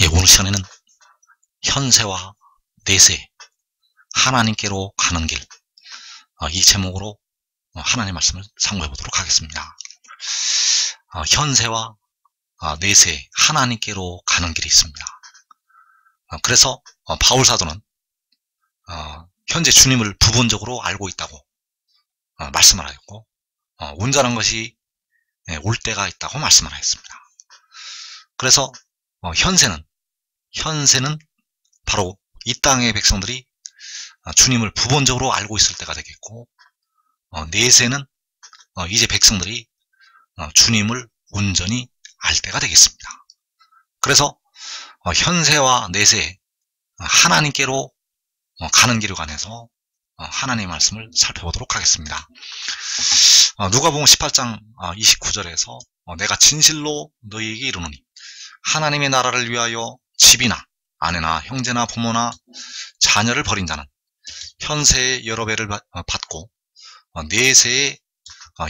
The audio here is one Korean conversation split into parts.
예, 오늘 시간에는 현세와 내세, 하나님께로 가는 길, 이 제목으로 하나님의 말씀을 상고해 보도록 하겠습니다. 현세와 내세, 하나님께로 가는 길이 있습니다. 그래서 바울 사도는 현재 주님을 부분적으로 알고 있다고 말씀을 하였고, 온전한 것이 올 때가 있다고 말씀을 하였습니다. 그래서 현세는 바로 이 땅의 백성들이 주님을 부분적으로 알고 있을 때가 되겠고, 내세는 이제 백성들이 주님을 온전히 알 때가 되겠습니다. 그래서 현세와 내세, 하나님께로 가는 길에 관해서 하나님의 말씀을 살펴보도록 하겠습니다. 누가복음 18장 29절에서 내가 진실로 너희에게 이르노니 하나님의 나라를 위하여 집이나 아내나 형제나 부모나 자녀를 버린 자는 현세의 여러 배를 받고 내세의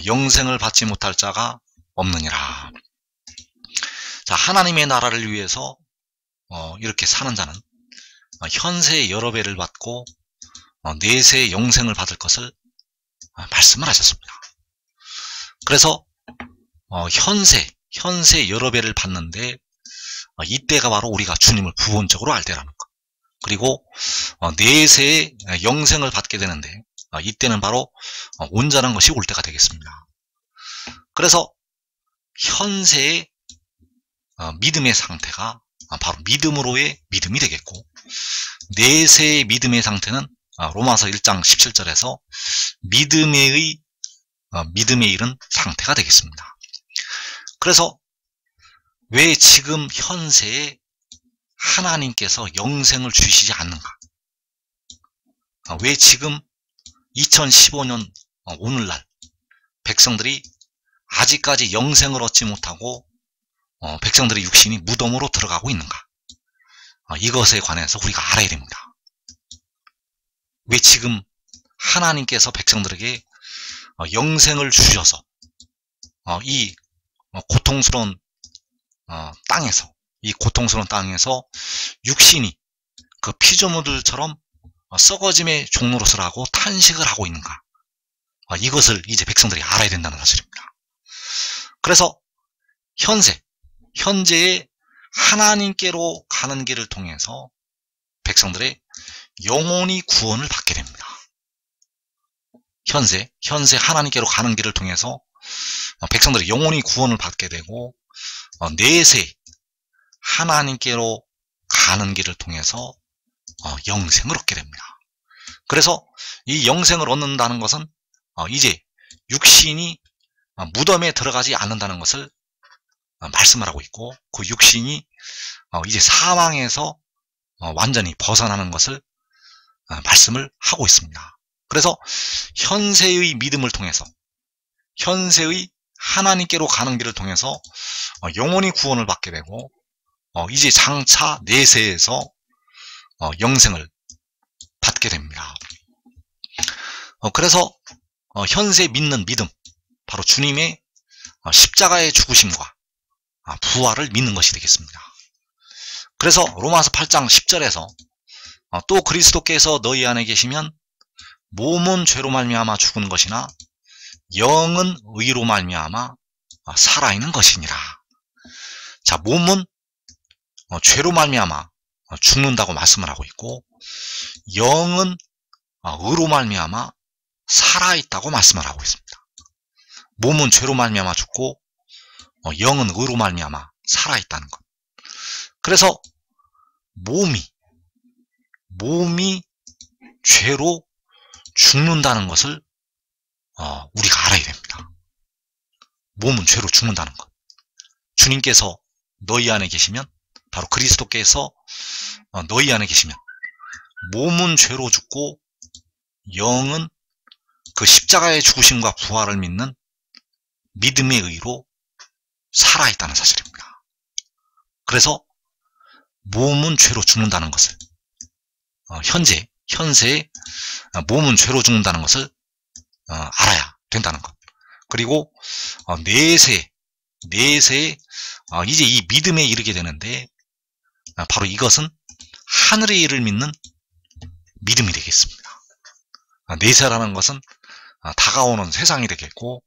영생을 받지 못할 자가 없느니라. 자, 하나님의 나라를 위해서 이렇게 사는 자는 현세의 여러 배를 받고 내세의 영생을 받을 것을 말씀을 하셨습니다. 그래서 현세 여러 배를 받는데 이때가 바로 우리가 주님을 부분적으로 알 때라는 것. 그리고 내세의 영생을 받게 되는데 이때는 바로 온전한 것이 올 때가 되겠습니다. 그래서 현세의 믿음의 상태가 바로 믿음으로의 믿음이 되겠고, 내세의 믿음의 상태는 로마서 1장 17절에서 믿음에 이른 상태가 되겠습니다. 그래서 왜 지금 현세에 하나님께서 영생을 주시지 않는가? 왜 지금 2015년 오늘날 백성들이 아직까지 영생을 얻지 못하고 백성들의 육신이 무덤으로 들어가고 있는가? 이것에 관해서 우리가 알아야 됩니다. 왜 지금 하나님께서 백성들에게 영생을 주셔서 이 고통스러운 땅에서 육신이 그 피조물들처럼 썩어짐의 종로로서라고 탄식을 하고 있는가? 이것을 이제 백성들이 알아야 된다는 사실입니다. 그래서 현재의 하나님께로 가는 길을 통해서 백성들의 영혼이 구원을 받게 됩니다. 현세 하나님께로 가는 길을 통해서 백성들의 영혼이 구원을 받게 되고, 내세 하나님께로 가는 길을 통해서 영생을 얻게 됩니다. 그래서 이 영생을 얻는다는 것은 이제 육신이 무덤에 들어가지 않는다는 것을 말씀을 하고 있고, 그 육신이 이제 사망에서 완전히 벗어나는 것을 말씀을 하고 있습니다. 그래서 현세의 믿음을 통해서, 현세의 하나님께로 가는 길을 통해서 영혼이 구원을 받게 되고, 이제 장차 내세에서 영생을 받게 됩니다. 그래서 현세 믿는 믿음, 바로 주님의 십자가의 죽으심과 부활을 믿는 것이 되겠습니다. 그래서 로마서 8장 10절에서 또 그리스도께서 너희 안에 계시면 몸은 죄로 말미암아 죽은 것이나 영은 의로 말미암아 살아있는 것이니라. 자, 몸은 죄로 말미암아 죽는다고 말씀을 하고 있고, 영은 의로 말미암아 살아있다고 말씀을 하고 있습니다. 몸은 죄로 말미암아 죽고 영은 의로 말미암아 살아있다는 것. 그래서 몸이 죄로 죽는다는 것을 우리가 알아야 됩니다. 몸은 죄로 죽는다는 것. 주님께서 너희 안에 계시면, 바로 그리스도께서 너희 안에 계시면 몸은 죄로 죽고 영은 그 십자가의 죽으심과 부활을 믿는 믿음의 의로 살아있다는 사실입니다. 그래서 몸은 죄로 죽는다는 것을, 현세에 몸은 죄로 죽는다는 것을 알아야 된다는 것. 그리고 내세 내세에 이제 이 믿음에 이르게 되는데, 바로 이것은 하늘의 일을 믿는 믿음이 되겠습니다. 내세라는 것은 다가오는 세상이 되겠고,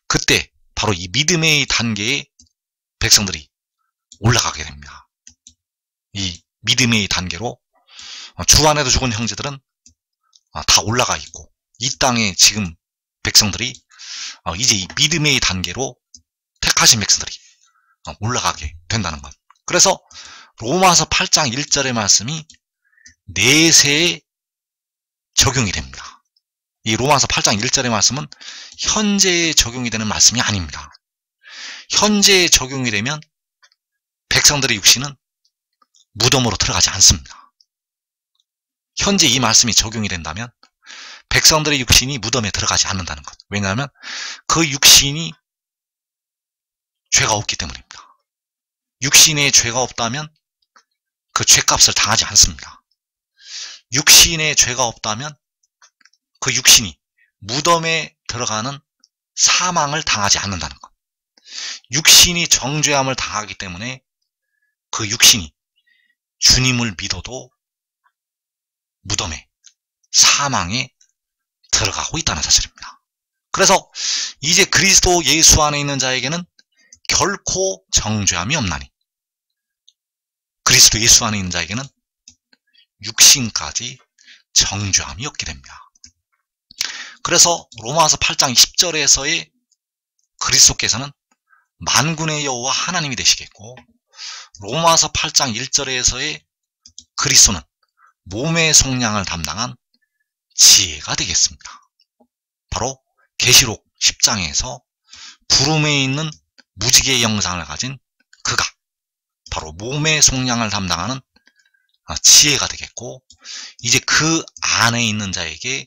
그때 바로 이 믿음의 단계에 백성들이 올라가게 됩니다. 이 믿음의 단계로 주 안에도 죽은 형제들은 다 올라가 있고, 이 땅에 지금 백성들이 이제 이 믿음의 단계로 택하신 백성들이 올라가게 된다는 것. 그래서 로마서 8장 1절의 말씀이 내세에 적용이 됩니다. 이 로마서 8장 1절의 말씀은 현재에 적용이 되는 말씀이 아닙니다. 현재에 적용이 되면 백성들의 육신은 무덤으로 들어가지 않습니다. 현재 이 말씀이 적용이 된다면 백성들의 육신이 무덤에 들어가지 않는다는 것. 왜냐하면 그 육신이 죄가 없기 때문입니다. 육신에 죄가 없다면 그 죄값을 당하지 않습니다. 육신에 죄가 없다면 그 육신이 무덤에 들어가는 사망을 당하지 않는다는 것. 육신이 정죄함을 당하기 때문에 그 육신이 주님을 믿어도 무덤에, 사망에 들어가고 있다는 사실입니다. 그래서 이제 그리스도 예수 안에 있는 자에게는 결코 정죄함이 없나니, 그리스도 예수 안에 있는 자에게는 육신까지 정죄함이 없게 됩니다. 그래서 로마서 8장 10절에서의 그리스도께서는 만군의 여호와 하나님이 되시겠고, 로마서 8장 1절에서의 그리스도는 몸의 속량을 담당한 지혜가 되겠습니다. 바로 계시록 10장에서 부름에 있는 무지개의 형상을 가진 그가 바로 몸의 속량을 담당하는 지혜가 되겠고, 이제 그 안에 있는 자에게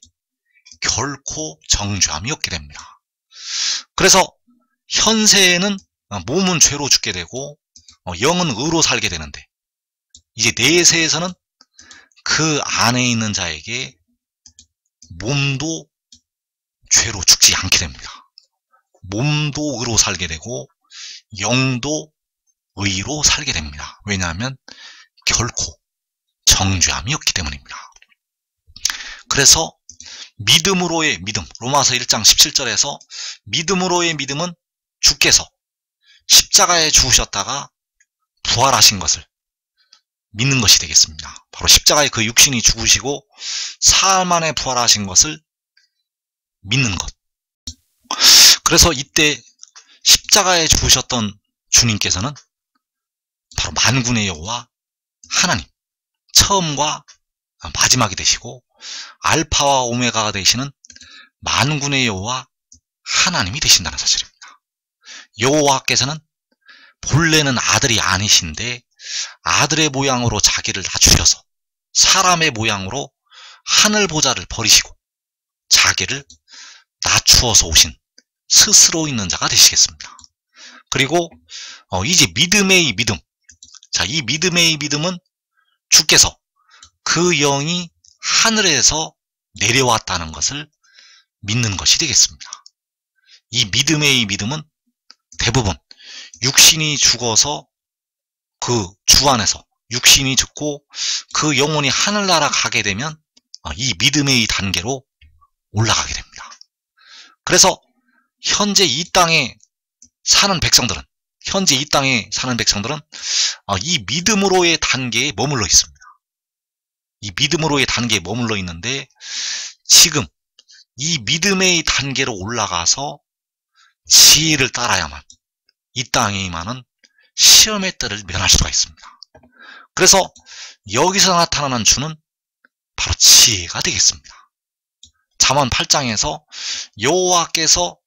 결코 정죄함이 없게 됩니다. 그래서 현세에는 몸은 죄로 죽게 되고 영은 의로 살게 되는데, 이제 내세에서는 그 안에 있는 자에게 몸도 죄로 죽지 않게 됩니다. 몸도 의로 살게 되고 영도 의로 살게 됩니다. 왜냐하면 결코 정죄함이 없기 때문입니다. 그래서 믿음으로의 믿음, 로마서 1장 17절에서 믿음으로의 믿음은 주께서 십자가에 죽으셨다가 부활하신 것을 믿는 것이 되겠습니다. 바로 십자가에 그 육신이 죽으시고 사흘 만에 부활하신 것을 믿는 것. 그래서 이때 십자가에 죽으셨던 주님께서는 바로 만군의 여호와 하나님, 처음과 마지막이 되시고 알파와 오메가가 되시는 만군의 여호와 하나님이 되신다는 사실입니다. 여호와께서는 본래는 아들이 아니신데 아들의 모양으로 자기를 낮추셔서 사람의 모양으로 하늘 보좌를 버리시고 자기를 낮추어서 오신 스스로 있는 자가 되시겠습니다. 그리고 이제 믿음의 믿음, 자, 이 믿음의 믿음은 주께서 그 영이 하늘에서 내려왔다는 것을 믿는 것이 되겠습니다. 이 믿음의 믿음은 대부분 육신이 죽어서 그 주 안에서 육신이 죽고 그 영혼이 하늘나라 가게 되면 이 믿음의 단계로 올라가게 됩니다. 그래서 현재 이 땅에 사는 백성들은 이 믿음으로의 단계에 머물러 있습니다. 이 믿음으로의 단계에 머물러 있는데, 지금 이 믿음의 단계로 올라가서 지혜를 따라야만 이 땅에 임하는 시험의 때를 면할 수가 있습니다. 그래서 여기서 나타나는 주는 바로 지혜가 되겠습니다. 잠언 8장에서 여호와께서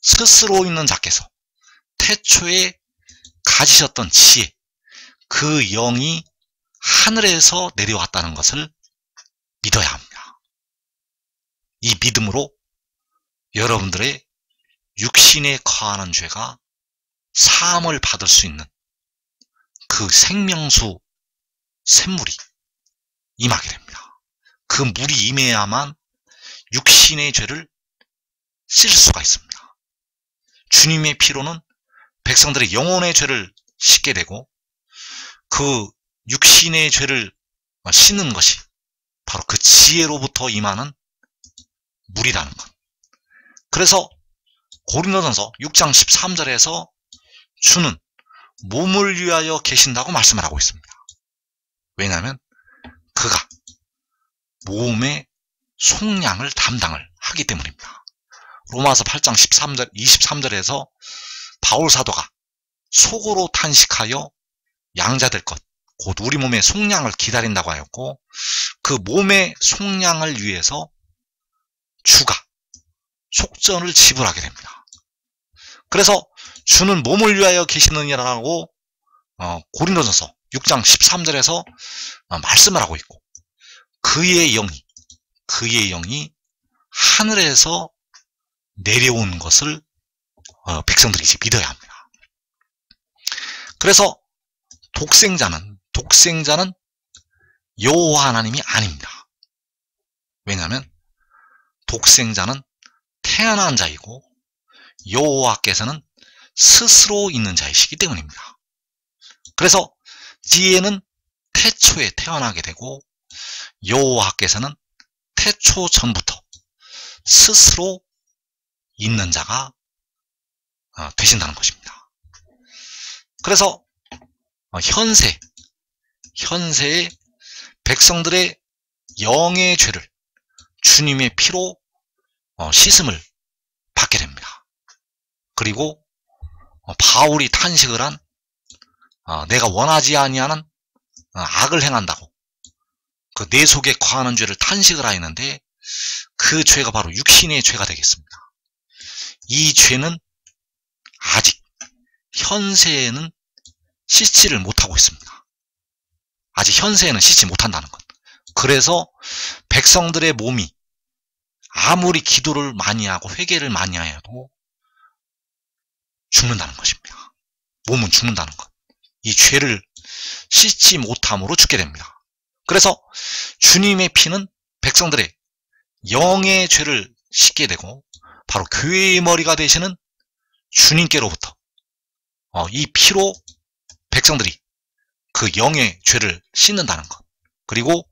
스스로 있는 자께서 태초에 가지셨던 지혜, 그 영이 하늘에서 내려왔다는 것을 믿어야 합니다. 이 믿음으로 여러분들의 육신에 거하는 죄가 사함을 받을 수 있는 그 생명수 샘물이 임하게 됩니다. 그 물이 임해야만 육신의 죄를 씻을 수가 있습니다. 주님의 피로는 백성들의 영혼의 죄를 씻게 되고 그 육신의 죄를 씻는 것이 바로 그 지혜로부터 임하는 물이라는 것. 그래서 고린도전서 6장 13절에서 주는 몸을 위하여 계신다고 말씀을 하고 있습니다. 왜냐하면 그가 몸의 속량을 담당을 하기 때문입니다. 로마서 8장 23절에서 바울 사도가 속으로 탄식하여 양자될 것, 곧 우리 몸의 속량을 기다린다고 하였고 그 몸의 속량을 위해서 주가 속전을 지불하게 됩니다. 그래서 주는 몸을 위하여 계시느니라고 고린도전서 6장 13절에서 말씀을 하고 있고 그의 영이 하늘에서 내려온 것을 백성들이 이제 믿어야 합니다. 그래서 독생자는 여호와 하나님이 아닙니다. 왜냐하면 독생자는 태어난 자이고 여호와께서는 스스로 있는 자이시기 때문입니다. 그래서 지혜는 태초에 태어나게 되고 여호와께서는 태초 전부터 스스로 있는 자가 되신다는 것입니다. 그래서 현세의 백성들의 영의 죄를 주님의 피로 씻음을 받게 됩니다. 그리고 바울이 탄식을 한 내가 원하지 아니하는 악을 행한다고 그 내 속에 거하는 죄를 탄식을 하였는데 그 죄가 바로 육신의 죄가 되겠습니다. 이 죄는 아직 현세에는 씻지를 못하고 있습니다. 아직 현세에는 씻지 못한다는 것. 그래서 백성들의 몸이 아무리 기도를 많이 하고 회개를 많이 해도 죽는다는 것입니다. 몸은 죽는다는 것. 이 죄를 씻지 못함으로 죽게 됩니다. 그래서 주님의 피는 백성들의 영의 죄를 씻게 되고 바로 교회의 머리가 되시는 주님께로부터 이 피로 백성들이 그 영의 죄를 씻는다는 것. 그리고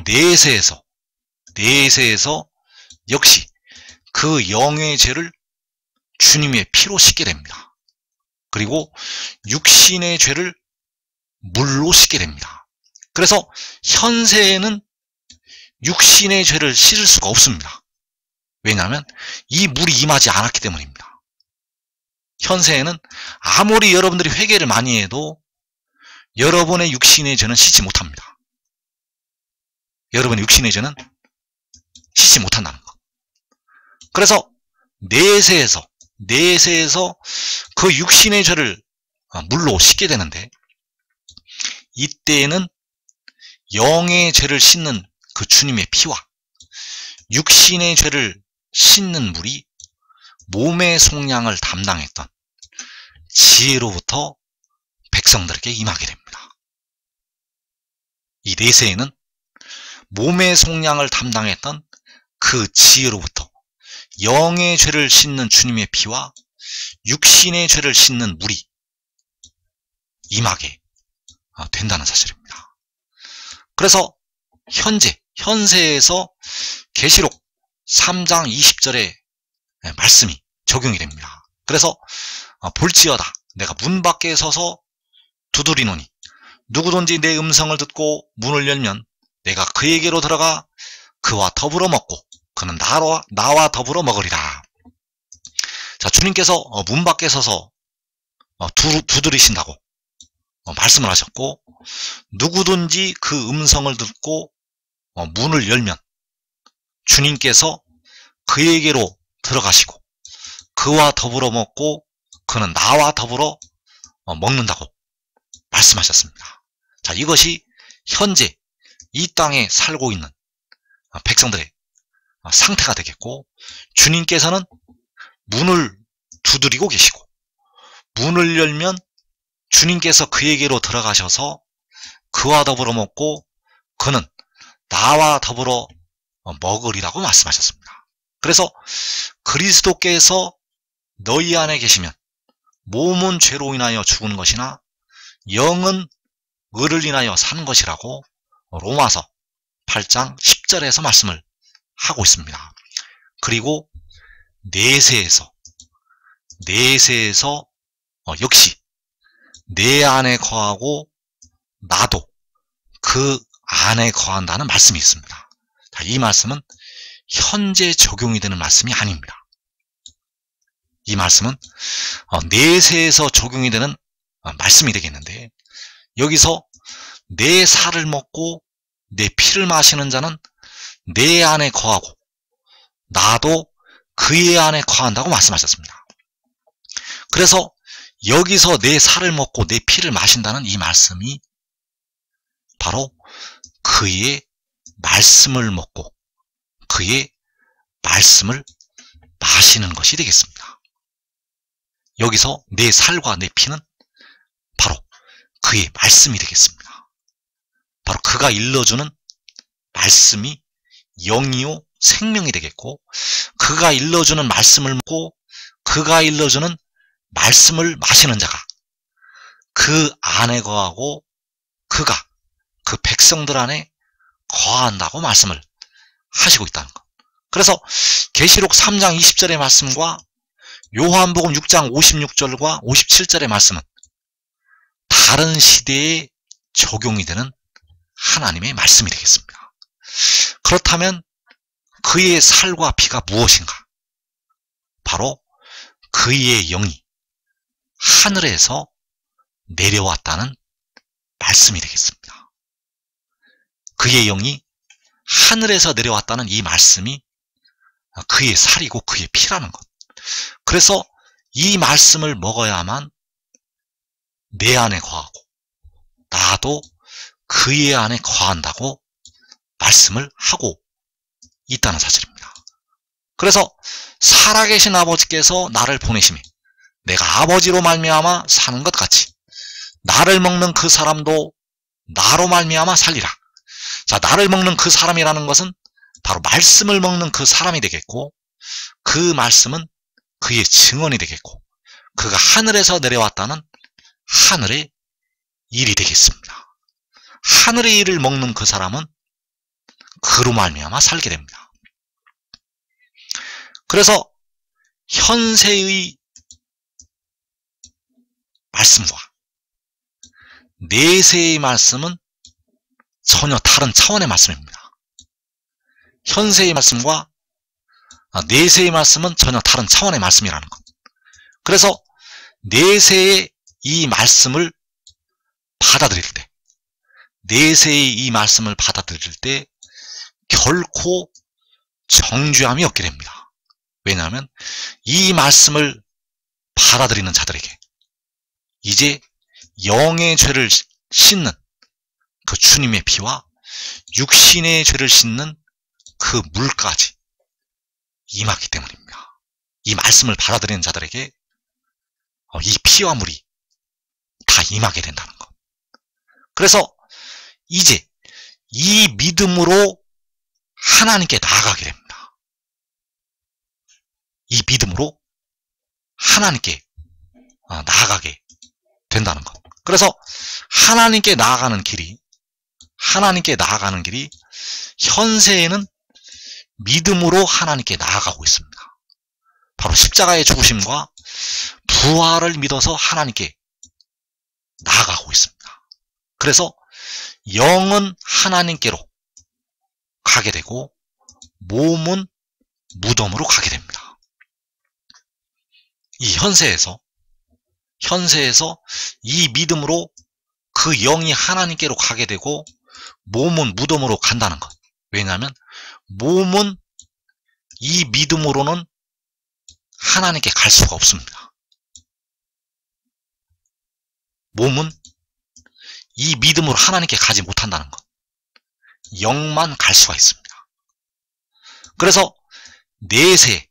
내세에서 역시 그 영의 죄를 주님의 피로 씻게 됩니다. 그리고 육신의 죄를 물로 씻게 됩니다. 그래서 현세에는 육신의 죄를 씻을 수가 없습니다. 왜냐하면 이 물이 임하지 않았기 때문입니다. 현세에는 아무리 여러분들이 회개를 많이 해도 여러분의 육신의 죄는 씻지 못합니다. 여러분의 육신의 죄는 씻지 못한다는 것. 그래서 내세에서 그 육신의 죄를 물로 씻게 되는데 이때에는 영의 죄를 씻는 그 주님의 피와 육신의 죄를 씻는 물이 몸의 속량을 담당했던 지혜로부터 백성들에게 임하게 됩니다. 이 내세에는 몸의 속량을 담당했던 그 지혜로부터 영의 죄를 씻는 주님의 피와 육신의 죄를 씻는 물이 임하게 된다는 사실입니다. 그래서 현세에서 계시록 3장 20절의 말씀이 적용이 됩니다. 그래서 볼지어다 내가 문 밖에 서서 두드리노니 누구든지 내 음성을 듣고 문을 열면 내가 그에게로 들어가 그와 더불어 먹고 그는 나와 더불어 먹으리라. 자, 주님께서 문 밖에 서서 두드리신다고 말씀을 하셨고 누구든지 그 음성을 듣고 문을 열면 주님께서 그에게로 들어가시고 그와 더불어 먹고 그는 나와 더불어 먹는다고 말씀하셨습니다. 자, 이것이 현재 이 땅에 살고 있는 백성들의 상태가 되겠고 주님께서는 문을 두드리고 계시고 문을 열면 주님께서 그에게로 들어가셔서 그와 더불어 먹고 그는 나와 더불어 먹으리라고 말씀하셨습니다. 그래서 그리스도께서 너희 안에 계시면 몸은 죄로 인하여 죽은 것이나 영은 의를 인하여 사는 것이라고 로마서 8장 10절에서 말씀을 하고 있습니다. 그리고 내세에서 역시 내 안에 거하고 나도 그 안에 거한다는 말씀이 있습니다. 자, 이 말씀은 현재 적용이 되는 말씀이 아닙니다. 이 말씀은 내세에서 적용이 되는 말씀이 되겠는데, 여기서 내 살을 먹고 내 피를 마시는 자는 내 안에 거하고 나도 그의 안에 거한다고 말씀하셨습니다. 그래서 여기서 내 살을 먹고 내 피를 마신다는 이 말씀이 바로 그의 말씀을 먹고 그의 말씀을 마시는 것이 되겠습니다. 여기서 내 살과 내 피는 바로 그의 말씀이 되겠습니다. 바로 그가 일러주는 말씀이 영이요 생명이 되겠고, 그가 일러주는 말씀을 먹고 그가 일러주는 말씀을 마시는 자가 그 안에 거하고 그가 그 백성들 안에 거한다고 말씀을 하시고 있다는 것. 그래서 계시록 3장 20절의 말씀과 요한복음 6장 56절과 57절의 말씀은 다른 시대에 적용이 되는 하나님의 말씀이 되겠습니다. 그렇다면 그의 살과 피가 무엇인가? 바로 그의 영이 하늘에서 내려왔다는 말씀이 되겠습니다. 그의 영이 하늘에서 내려왔다는 이 말씀이 그의 살이고 그의 피라는 것. 그래서 이 말씀을 먹어야만 내 안에 거하고 나도 그의 안에 거한다고 말씀을 하고 있다는 사실입니다. 그래서 살아계신 아버지께서 나를 보내심에 내가 아버지로 말미암아 사는 것 같이 나를 먹는 그 사람도 나로 말미암아 살리라. 자, 나를 먹는 그 사람이라는 것은 바로 말씀을 먹는 그 사람이 되겠고, 그 말씀은 그의 증언이 되겠고, 그가 하늘에서 내려왔다는 하늘의 일이 되겠습니다. 하늘의 일을 먹는 그 사람은 그로 말미암아 살게 됩니다. 그래서 현세의 말씀과 내세의 말씀은 전혀 다른 차원의 말씀입니다. 현세의 말씀과 내세의 말씀은 전혀 다른 차원의 말씀이라는 것. 그래서 내세의 이 말씀을 받아들일 때, 내세의 이 말씀을 받아들일 때 결코 정죄함이 없게 됩니다. 왜냐하면 이 말씀을 받아들이는 자들에게 이제 영의 죄를 씻는 그 주님의 피와 육신의 죄를 씻는 그 물까지 임하기 때문입니다. 이 말씀을 받아들이는 자들에게 이 피와 물이 다 임하게 된다는 것. 그래서 이제 이 믿음으로 하나님께 나아가게 됩니다. 이 믿음으로 하나님께 나아가게 된다는 것. 그래서 하나님께 나아가는 길이 현세에는 믿음으로 하나님께 나아가고 있습니다. 바로 십자가의 죽으심과 부활을 믿어서 하나님께 나아가고 있습니다. 그래서 영은 하나님께로 가게 되고 몸은 무덤으로 가게 됩니다. 이 현세에서 이 믿음으로 그 영이 하나님께로 가게 되고 몸은 무덤으로 간다는 것. 왜냐하면 몸은 이 믿음으로는 하나님께 갈 수가 없습니다. 몸은 이 믿음으로 하나님께 가지 못한다는 것. 영만 갈 수가 있습니다. 그래서 내세에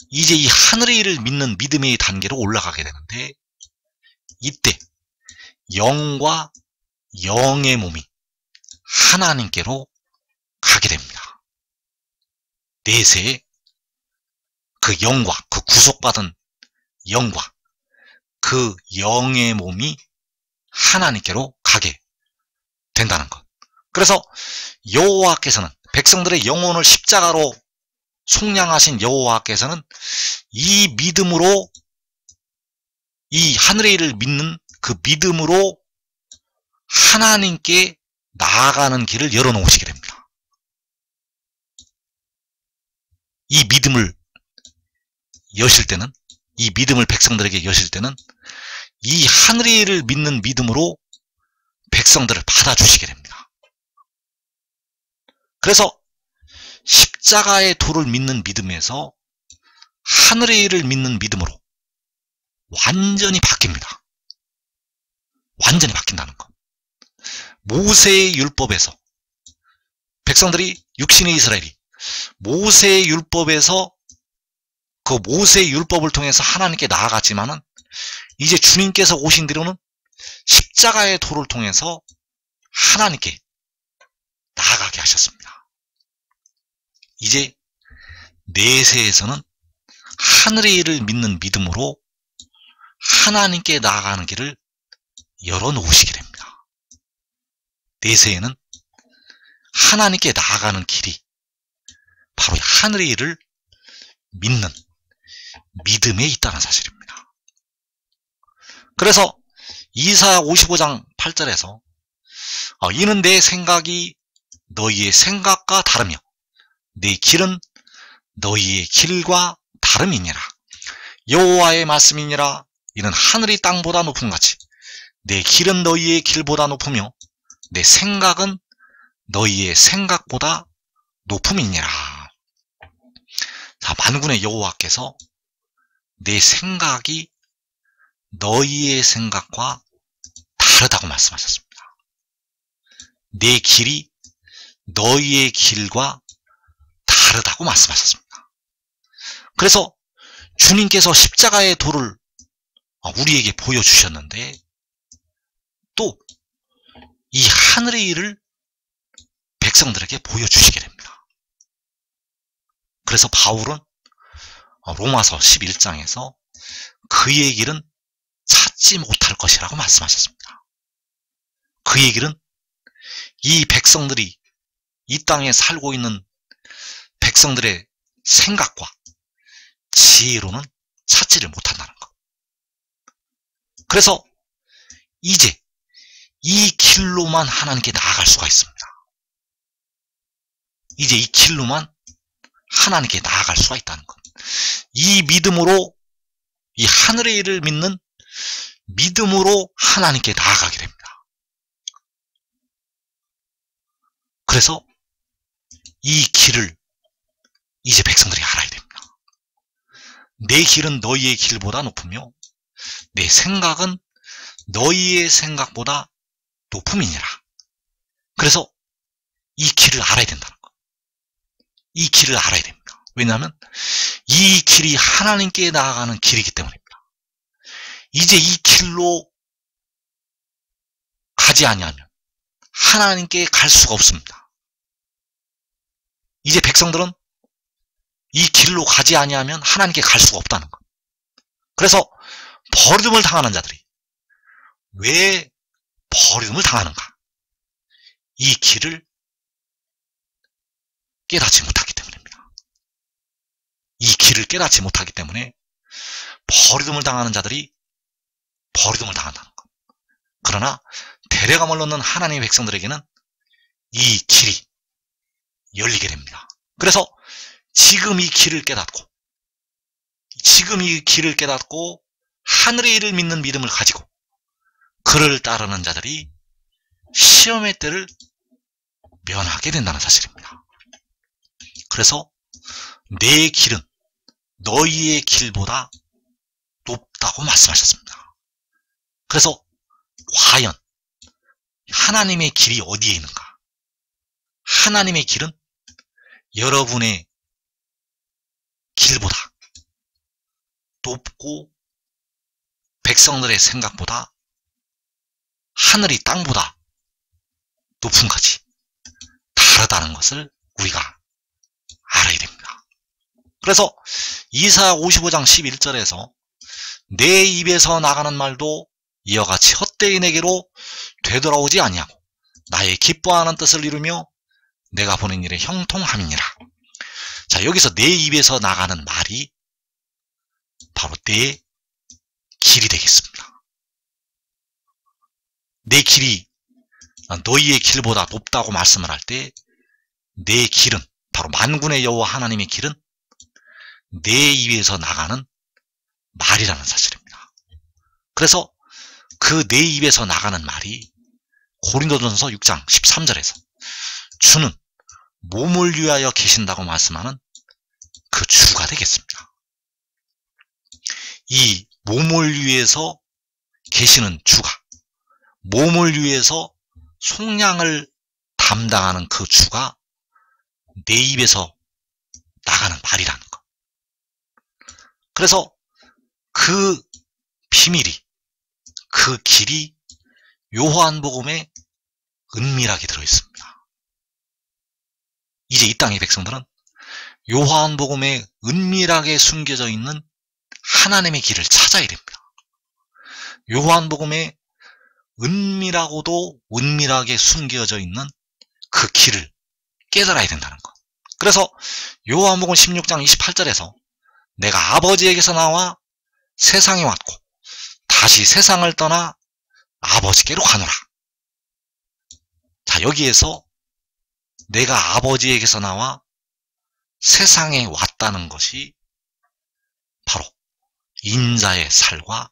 이제 이 하늘의 일을 믿는 믿음의 단계로 올라가게 되는데, 이때 영과 영의 몸이 하나님께로 가게 됩니다. 내세에 그 영과 그 구속받은 영과 그 영의 몸이 하나님께로 가게 된다는 것. 그래서 여호와께서는 백성들의 영혼을 십자가로 속량하신 여호와께서는 이 믿음으로, 이 하늘의 일을 믿는 그 믿음으로 하나님께 나아가는 길을 열어놓으시게 됩니다. 이 믿음을 여실 때는, 이 믿음을 백성들에게 여실 때는 이 하늘의 일을 믿는 믿음으로 백성들을 받아주시게 됩니다. 그래서 십자가의 도를 믿는 믿음에서 하늘의 일을 믿는 믿음으로 완전히 바뀝니다. 완전히 바뀐다는 것. 모세의 율법에서 백성들이, 육신의 이스라엘이 모세의 율법에서 그 모세의 율법을 통해서 하나님께 나아갔지만은 이제 주님께서 오신 뒤로는 십자가의 도를 통해서 하나님께 나아가게 하셨습니다. 이제 내세에서는 하늘의 일을 믿는 믿음으로 하나님께 나아가는 길을 열어놓으시게 됩니다. 내세에는 하나님께 나아가는 길이 바로 하늘의 일을 믿는 믿음에 있다는 사실입니다. 그래서 이사야 55장 8절에서 이는 내 생각이 너희의 생각과 다르며 내 길은 너희의 길과 다름이니라. 여호와의 말씀이니라. 이는 하늘이 땅보다 높음같이 내 길은 너희의 길보다 높으며 내 생각은 너희의 생각보다 높음이니라. 자, 만군의 여호와께서 내 생각이 너희의 생각과 다르다고 말씀하셨습니다. 내 길이 너희의 길과 다르다고 말씀하셨습니다. 그래서 주님께서 십자가의 도를 우리에게 보여주셨는데 또 이 하늘의 일을 백성들에게 보여주시게 됩니다. 그래서 바울은 로마서 11장에서 그의 길은 찾지 못할 것이라고 말씀하셨습니다. 그의 길은 이 백성들이 이 땅에 살고 있는 백성들의 생각과 지혜로는 찾지를 못한다는 것. 그래서 이제 이 길로만 하나님께 나아갈 수가 있습니다. 이제 이 길로만 하나님께 나아갈 수가 있다는 것. 이 믿음으로, 이 하늘의 일을 믿는 믿음으로 하나님께 나아가게 됩니다. 그래서 이 길을 이제 백성들이 알아야 됩니다. 내 길은 너희의 길보다 높으며 내 생각은 너희의 생각보다 높음이니라. 그래서 이 길을 알아야 된다는 것. 이 길을 알아야 됩니다. 왜냐하면 이 길이 하나님께 나아가는 길이기 때문입니다. 이제 이 길로 가지 아니하면 하나님께 갈 수가 없습니다. 이제 백성들은 이 길로 가지 아니하면 하나님께 갈 수가 없다는 것. 그래서 버림을 당하는 자들이 왜 버림을 당하는가? 이 길을 깨닫지 못하기 때문입니다. 이 길을 깨닫지 못하기 때문에 버림을 당하는 자들이 버림을 당한다는 것. 그러나 데려감을 얻는 하나님의 백성들에게는 이 길이 열리게 됩니다. 그래서 지금 이 길을 깨닫고 하늘의 일을 믿는 믿음을 가지고 그를 따르는 자들이 시험의 때를 면하게 된다는 사실입니다. 그래서 내 길은 너희의 길보다 높다고 말씀하셨습니다. 그래서 과연 하나님의 길이 어디에 있는가? 하나님의 길은 여러분의 길보다 높고 백성들의 생각보다 하늘이 땅보다 높은 것이 다르다는 것을 우리가 알아야 됩니다. 그래서 이사야 55장 11절에서 내 입에서 나가는 말도 이와 같이 헛되이 내게로 되돌아오지 아니하고 나의 기뻐하는 뜻을 이루며 내가 보낸 일에 형통함이니라. 자, 여기서 내 입에서 나가는 말이 바로 내 길이 되겠습니다. 내 길이 너희의 길보다 높다고 말씀을 할 때 내 길은 바로 만군의 여호와 하나님의 길은 내 입에서 나가는 말이라는 사실입니다. 그래서 그 내 입에서 나가는 말이 고린도전서 6장 13절에서 주는 몸을 위하여 계신다고 말씀하는 그 주가 되겠습니다. 이 몸을 위해서 계시는 주가, 몸을 위해서 속량을 담당하는 그 주가 내 입에서 나가는 말이라는 것. 그래서 그 비밀이, 그 길이 요한복음에 은밀하게 들어있습니다. 이제 이 땅의 백성들은 요한복음에 은밀하게 숨겨져 있는 하나님의 길을 찾아야 됩니다. 요한복음에 은밀하고도 은밀하게 숨겨져 있는 그 길을 깨달아야 된다는 것. 그래서 요한복음 16장 28절에서 내가 아버지에게서 나와 세상에 왔고 다시 세상을 떠나 아버지께로 가노라. 자, 여기에서 내가 아버지에게서 나와 세상에 왔다는 것이 바로 인자의 살과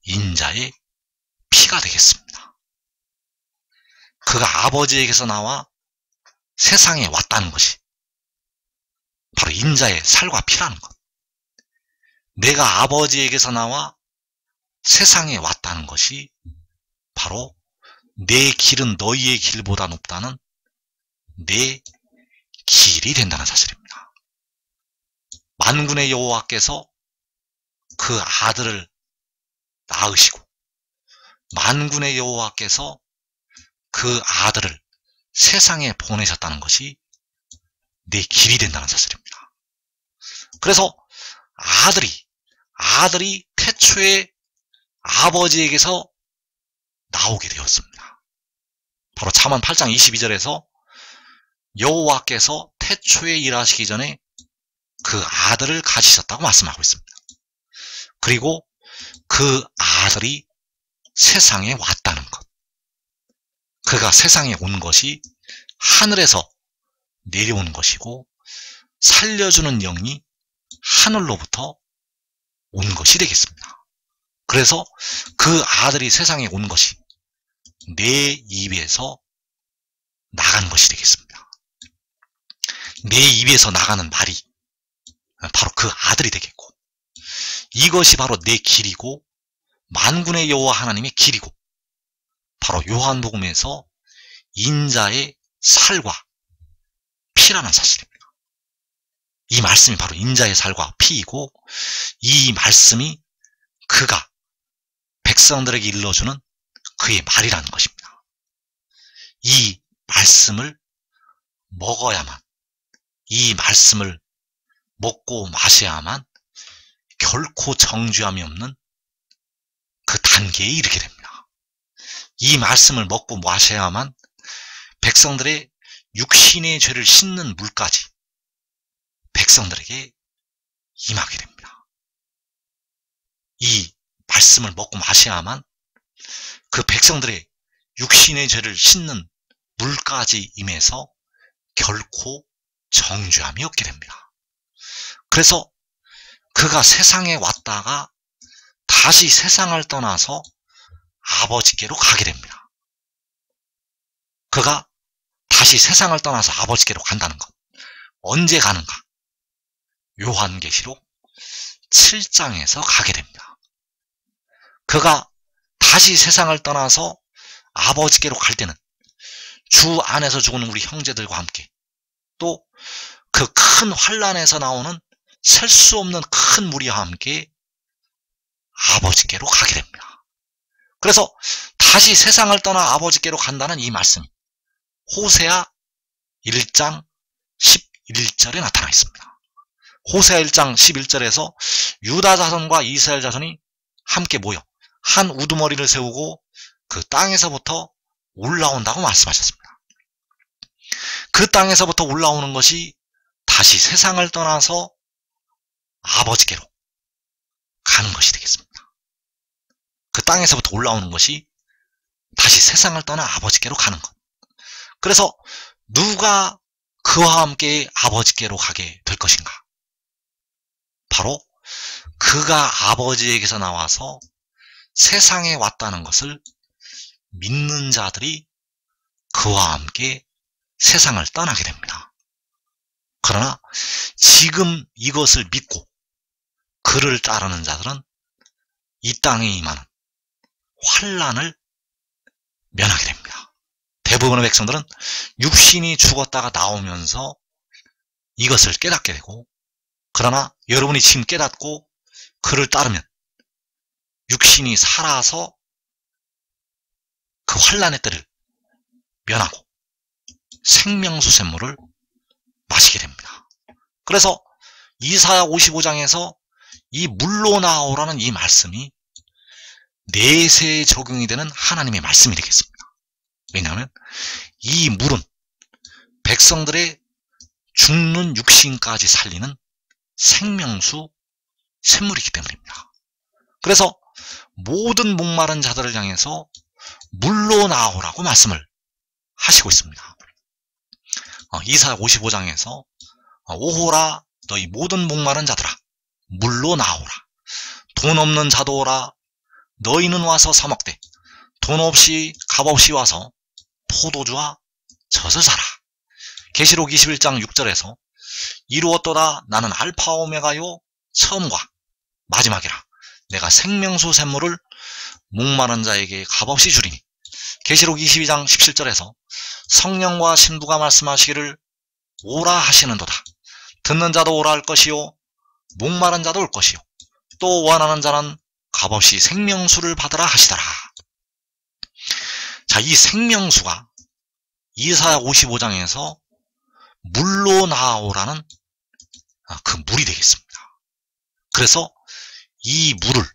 인자의 피가 되겠습니다. 그가 아버지에게서 나와 세상에 왔다는 것이 바로 인자의 살과 피라는 것. 내가 아버지에게서 나와 세상에 왔다는 것이 바로 내 길은 너희의 길보다 높다는 내 길이 된다는 사실입니다. 만군의 여호와께서 그 아들을 낳으시고 만군의 여호와께서 그 아들을 세상에 보내셨다는 것이 내 길이 된다는 사실입니다. 그래서 아들이 태초에 아버지에게서 나오게 되었습니다. 바로 잠언 8장 22절에서 여호와께서 태초에 일하시기 전에 그 아들을 가지셨다고 말씀하고 있습니다. 그리고 그 아들이 세상에 왔다는 것. 그가 세상에 온 것이 하늘에서 내려온 것이고 살려주는 영이 하늘로부터 온 것이 되겠습니다. 그래서 그 아들이 세상에 온 것이 내 입에서 나간 것이 되겠습니다. 내 입에서 나가는 말이 바로 그 아들이 되겠고 이것이 바로 내 길이고 만군의 여호와 하나님의 길이고 바로 요한복음에서 인자의 살과 피라는 사실입니다. 이 말씀이 바로 인자의 살과 피이고 이 말씀이 그가 백성들에게 일러주는 그의 말이라는 것입니다. 이 말씀을 먹어야만, 이 말씀을 먹고 마셔야만 결코 정죄함이 없는 그 단계에 이르게 됩니다. 이 말씀을 먹고 마셔야만 백성들의 육신의 죄를 씻는 물까지 백성들에게 임하게 됩니다. 이 말씀을 먹고 마셔야만 그 백성들의 육신의 죄를 씻는 물까지 임해서 결코 정죄함이 없게 됩니다. 그래서 그가 세상에 왔다가 다시 세상을 떠나서 아버지께로 가게 됩니다. 그가 다시 세상을 떠나서 아버지께로 간다는 것. 언제 가는가? 요한계시록 7장에서 가게 됩니다. 그가 다시 세상을 떠나서 아버지께로 갈 때는 주 안에서 죽은 우리 형제들과 함께 또 그 큰 환난에서 나오는 셀 수 없는 큰 무리와 함께 아버지께로 가게 됩니다. 그래서 다시 세상을 떠나 아버지께로 간다는 이 말씀이 호세아 1장 11절에 나타나 있습니다. 호세아 1장 11절에서 유다 자손과 이스라엘 자손이 함께 모여 한 우두머리를 세우고 그 땅에서부터 올라온다고 말씀하셨습니다. 그 땅에서부터 올라오는 것이 다시 세상을 떠나서 아버지께로 가는 것이 되겠습니다. 그 땅에서부터 올라오는 것이 다시 세상을 떠나 아버지께로 가는 것. 그래서 누가 그와 함께 아버지께로 가게 될 것인가? 바로 그가 아버지에게서 나와서 세상에 왔다는 것을 믿는 자들이 그와 함께 세상을 떠나게 됩니다. 그러나 지금 이것을 믿고 그를 따르는 자들은 이 땅에 임하는 환난을 면하게 됩니다. 대부분의 백성들은 육신이 죽었다가 나오면서 이것을 깨닫게 되고, 그러나 여러분이 지금 깨닫고 그를 따르면 육신이 살아서 그 환난의 때를 면하고 생명수 샘물을 마시게 됩니다. 그래서 이사야 55장에서 이 물로 나오라는 이 말씀이 내세에 적용이 되는 하나님의 말씀이 되겠습니다. 왜냐하면 이 물은 백성들의 죽는 육신까지 살리는 생명수 샘물이기 때문입니다. 그래서 모든 목마른 자들을 향해서 물로 나오라고 말씀을 하시고 있습니다. 이사야 55장에서 오호라 너희 모든 목마른 자들아 물로 나오라. 돈 없는 자도 오라. 너희는 와서 사 먹되 돈 없이 값 없이 와서 포도주와 젖을 사라. 계시록 21장 6절에서 이루었도다 나는 알파 오메가요 처음과 마지막이라. 내가 생명수 샘물을 목마른 자에게 값없이 주리니. 계시록 22장 17절에서 성령과 신부가 말씀하시기를 오라 하시는도다. 듣는 자도 오라 할 것이요 목마른 자도 올 것이요 또 원하는 자는 값없이 생명수를 받으라 하시더라. 자, 이 생명수가 이사야 55장에서 물로 나오라는 그 물이 되겠습니다. 그래서 이 물을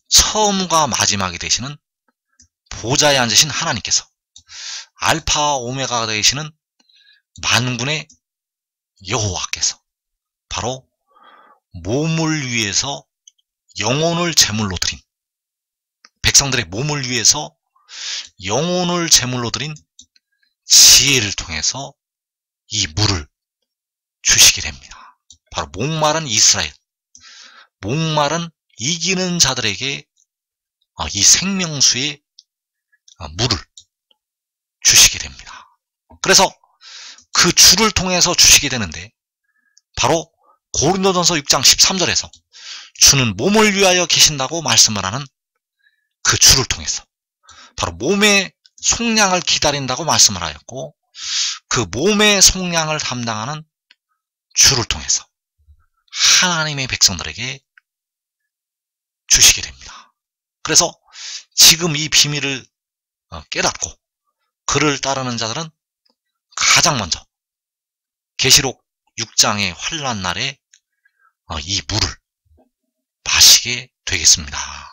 처음과 마지막이 되시는 보좌에 앉으신 하나님께서 알파 오메가가 되시는 만군의 여호와께서 바로 몸을 위해서 영혼을 제물로 드린, 백성들의 몸을 위해서 영혼을 제물로 드린 지혜를 통해서 이 물을 주시게 됩니다. 바로 목마른 이스라엘, 목마른 이기는 자들에게 이 생명수의 물을 주시게 됩니다. 그래서 그 주를 통해서 주시게 되는데, 바로 고린도전서 6장 13절에서 주는 몸을 위하여 계신다고 말씀을 하는 그 주를 통해서, 바로 몸의 속량을 기다린다고 말씀을 하였고, 그 몸의 속량을 담당하는 주를 통해서 하나님의 백성들에게 주시게 됩니다. 그래서 지금 이 비밀을 깨닫고 그를 따르는 자들은 가장 먼저 계시록 6장의 환난 날에 이 물을 마시게 되겠습니다.